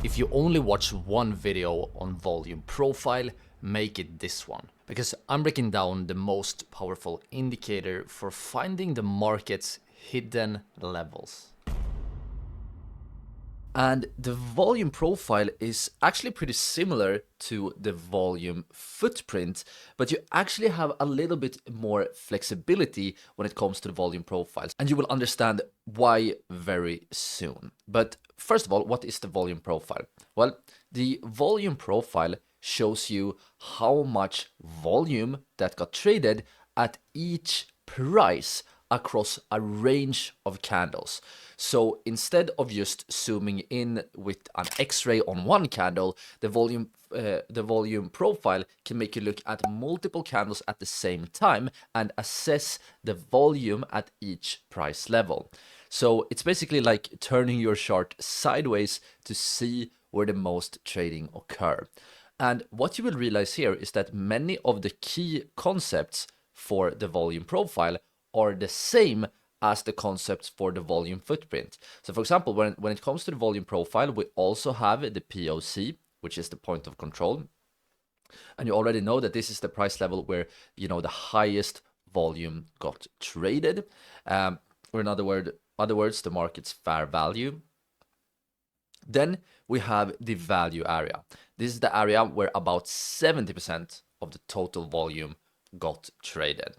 If you only watch one video on volume profile, make it this one, because I'm breaking down the most powerful indicator for finding the market's hidden levels. And the volume profile is actually pretty similar to the volume footprint, but you actually have a little bit more flexibility when it comes to the volume profiles. And you will understand why very soon. But first of all, what is the volume profile? Well, the volume profile shows you how much volume that got traded at each price across a range of candles. So instead of just zooming in with an X-ray on one candle, the volume profile can make you look at multiple candles at the same time and assess the volume at each price level. So it's basically like turning your chart sideways to see where the most trading occur. And what you will realize here is that many of the key concepts for the volume profile are the same as the concepts for the volume footprint. So for example, when it comes to the volume profile, we also have the POC, which is the point of control. And you already know that this is the price level where, the highest volume got traded. Or in other words, the market's fair value. Then we have the value area. This is the area where about 70% of the total volume got traded.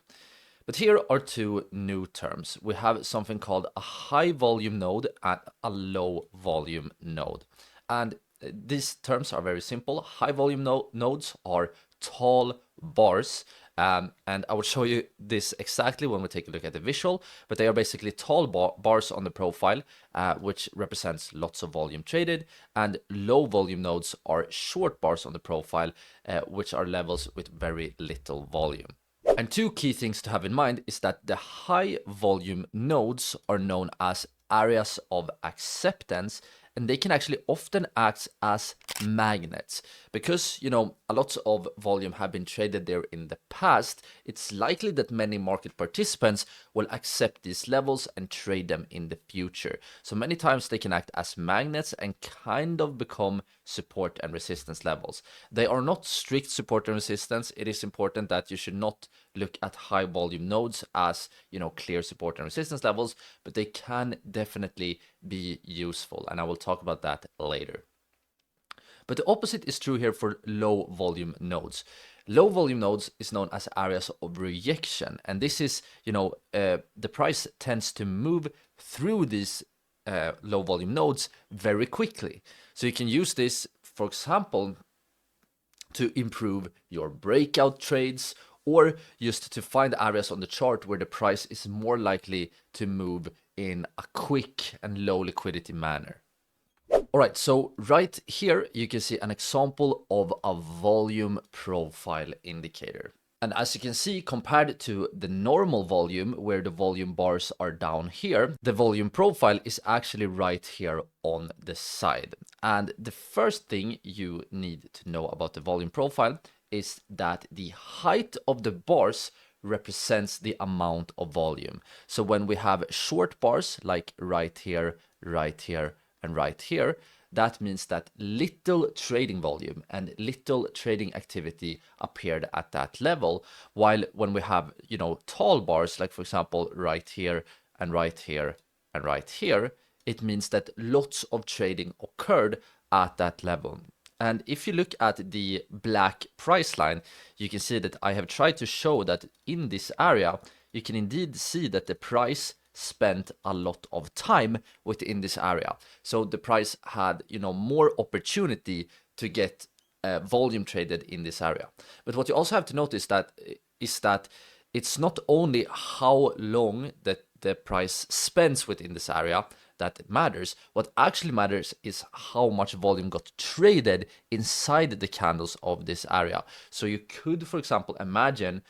But here are two new terms. We have something called a high volume node and a low volume node. And these terms are very simple. High volume nodes are tall bars. And I will show you this exactly when we take a look at the visual, but they are basically tall bars on the profile, which represents lots of volume traded, and low volume nodes are short bars on the profile, which are levels with very little volume. And two key things to have in mind is that the high volume nodes are known as areas of acceptance, and they can actually often act as magnets because, a lot of volume have been traded there in the past. It's likely that many market participants will accept these levels and trade them in the future. So many times they can act as magnets and kind of become support and resistance levels. They are not strict support and resistance. It is important that you should not look at high volume nodes as, clear support and resistance levels, but they can definitely be useful. And I will talk about that later. But the opposite is true here for low volume nodes. Low volume nodes is known as areas of rejection. And this is, the price tends to move through these low volume nodes very quickly. So you can use this, for example, to improve your breakout trades, or just to find areas on the chart where the price is more likely to move in a quick and low liquidity manner. All right, so right here you can see an example of a volume profile indicator. And as you can see, compared to the normal volume, where the volume bars are down here, the volume profile is actually right here on the side. And the first thing you need to know about the volume profile is that the height of the bars represents the amount of volume. So when we have short bars, like right here, and right here, that means that little trading volume and little trading activity appeared at that level. While when we have, tall bars, like for example, right here, and right here, and right here, it means that lots of trading occurred at that level. And if you look at the black price line, you can see that I have tried to show that in this area, you can indeed see that the price spent a lot of time within this area. So the price had, more opportunity to get volume traded in this area. But what you also have to notice is that it's not only how long that the price spends within this area that matters. What actually matters is how much volume got traded inside the candles of this area. So you could, for example, imagine,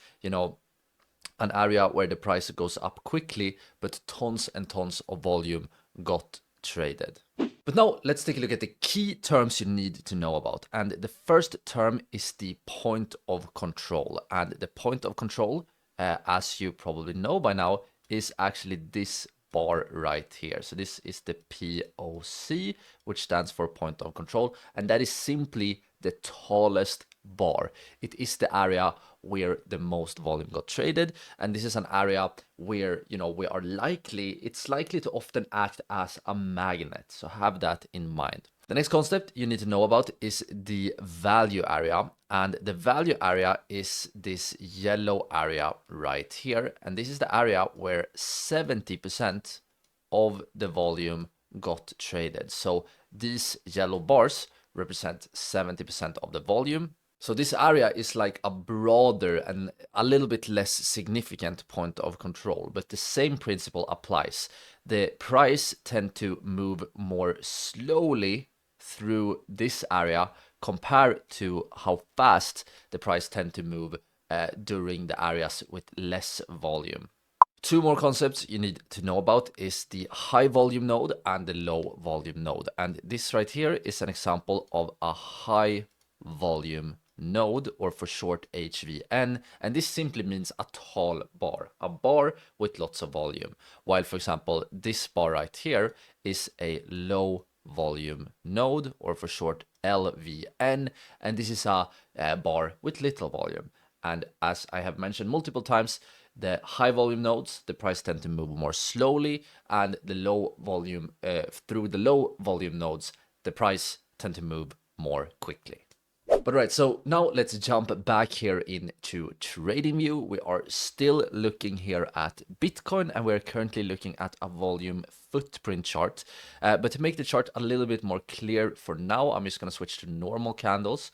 an area where the price goes up quickly, but tons and tons of volume got traded. But now let's take a look at the key terms you need to know about. And the first term is the point of control. And the point of control, as you probably know by now, is actually this bar right here. So this is the POC, which stands for point of control, and that is simply the tallest bar. It is the area where the most volume got traded, and this is an area where, you know, it's likely to often act as a magnet, so have that in mind. The next concept you need to know about is the value area, and the value area is this yellow area right here, and this is the area where 70% of the volume got traded. So these yellow bars represent 70% of the volume. So this area is like a broader and a little bit less significant point of control, but the same principle applies. The price tend to move more slowly through this area compared to how fast the price tend to move during the areas with less volume. Two more concepts you need to know about is the high volume node and the low volume node. And this right here is an example of a high volume node, or for short HVN, and this simply means a tall bar, a bar with lots of volume, while for example this bar right here is a low volume node, or for short LVN, and this is a bar with little volume. And as I have mentioned multiple times, the high volume nodes, the price tend to move more slowly, and the low volume through the low volume nodes, the price tend to move more quickly. But right, so now let's jump back here into TradingView. We are still looking here at Bitcoin, and we're currently looking at a volume footprint chart. But to make the chart a little bit more clear for now, I'm just going to switch to normal candles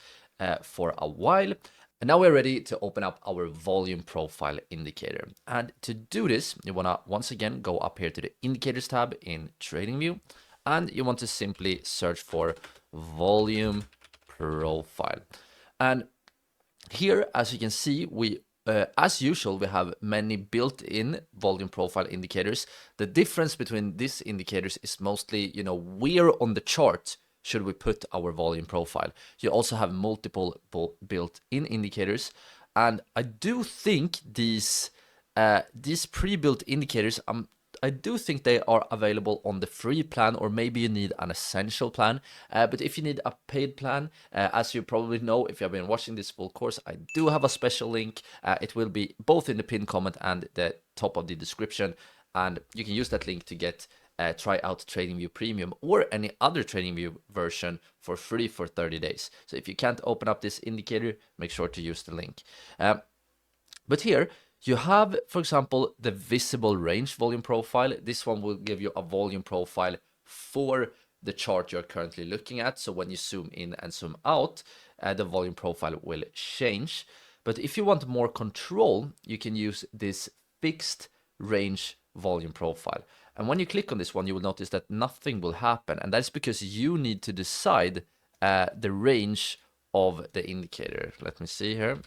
for a while. And now we're ready to open up our volume profile indicator. And to do this, you want to once again go up here to the indicators tab in TradingView, and you want to simply search for volume profile. And here, as you can see, we as usual, we have many built-in volume profile indicators. The difference between these indicators is mostly, you know, where on the chart should we put our volume profile. You also have multiple built-in indicators, and I do think these pre-built indicators, I do think they are available on the free plan, or maybe you need an essential plan. But if you need a paid plan, as you probably know, if you have been watching this full course, I do have a special link. It will be both in the pinned comment and the top of the description. And you can use that link to get try out TradingView Premium or any other TradingView version for free for 30 days. So if you can't open up this indicator, make sure to use the link. But here, you have, for example, the visible range volume profile. This one will give you a volume profile for the chart you're currently looking at. So when you zoom in and zoom out, the volume profile will change. But if you want more control, you can use this fixed range volume profile. And when you click on this one, you will notice that nothing will happen. And that's because you need to decide the range of the indicator. Let me see here.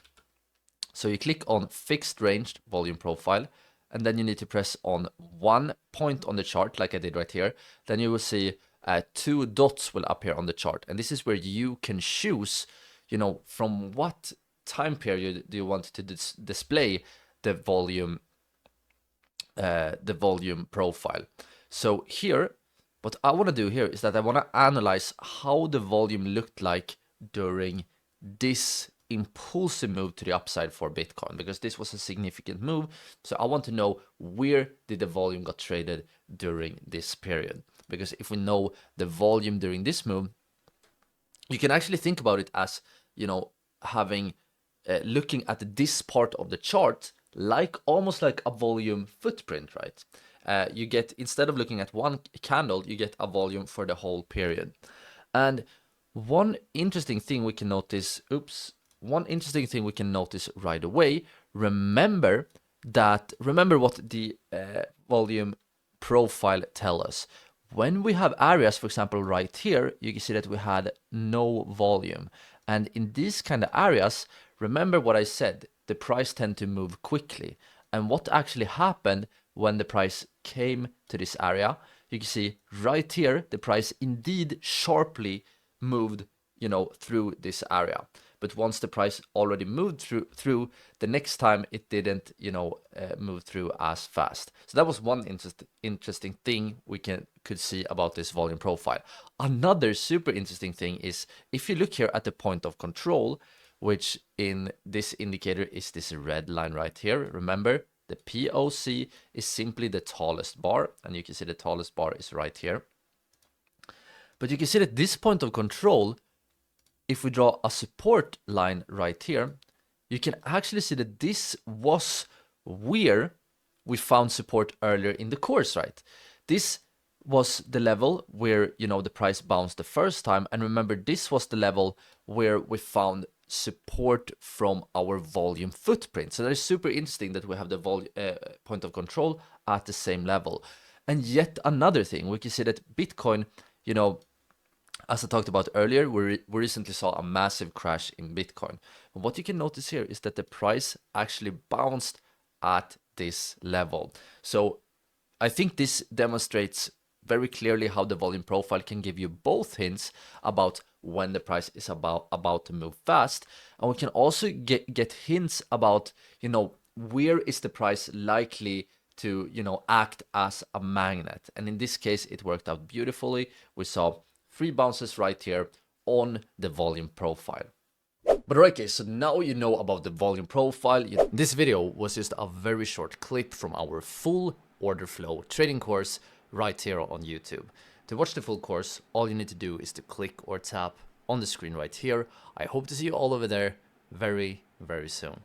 So you click on fixed range volume profile, and then you need to press on one point on the chart, like I did right here. Then you will see two dots will appear on the chart. And this is where you can choose, you know, from what time period do you want to display the volume profile. So here, what I want to do here is that I want to analyze how the volume looked like during this impulsive move to the upside for Bitcoin, because this was a significant move. So I want to know, where did the volume got traded during this period? Because if we know the volume during this move, you can actually think about it as, you know, having looking at this part of the chart like almost like a volume footprint, right? You get, instead of looking at one candle, you get a volume for the whole period. And one interesting thing we can notice, right away, remember what the volume profile tell us. When we have areas, for example, right here, you can see that we had no volume. And in these kind of areas, remember what I said, the price tend to move quickly. And what actually happened when the price came to this area, you can see right here, the price indeed sharply moved you know, through this area. But once the price already moved through, the next time it didn't, you know, move through as fast. So that was one interesting thing we could see about this volume profile. Another super interesting thing is if you look here at the point of control, which in this indicator is this red line right here. Remember, the POC is simply the tallest bar, and you can see the tallest bar is right here. But you can see that this point of control, if we draw a support line right here, you can actually see that this was where we found support earlier in the course, right? This was the level where, you know, the price bounced the first time. And remember, this was the level where we found support from our volume footprint. So that is super interesting that we have the point of control at the same level. And yet another thing, we can see that Bitcoin, you know, as I talked about earlier, we recently saw a massive crash in Bitcoin. And what you can notice here is that the price actually bounced at this level. So I think this demonstrates very clearly how the volume profile can give you both hints about when the price is about to move fast, and we can also get hints about, you know, where is the price likely to, you know, act as a magnet. And in this case, it worked out beautifully. We saw 3 bounces right here on the volume profile. But alright guys, so now you know about the volume profile. This video was just a very short clip from our full order flow trading course right here on YouTube. To watch the full course, all you need to do is to click or tap on the screen right here. I hope to see you all over there very, very soon.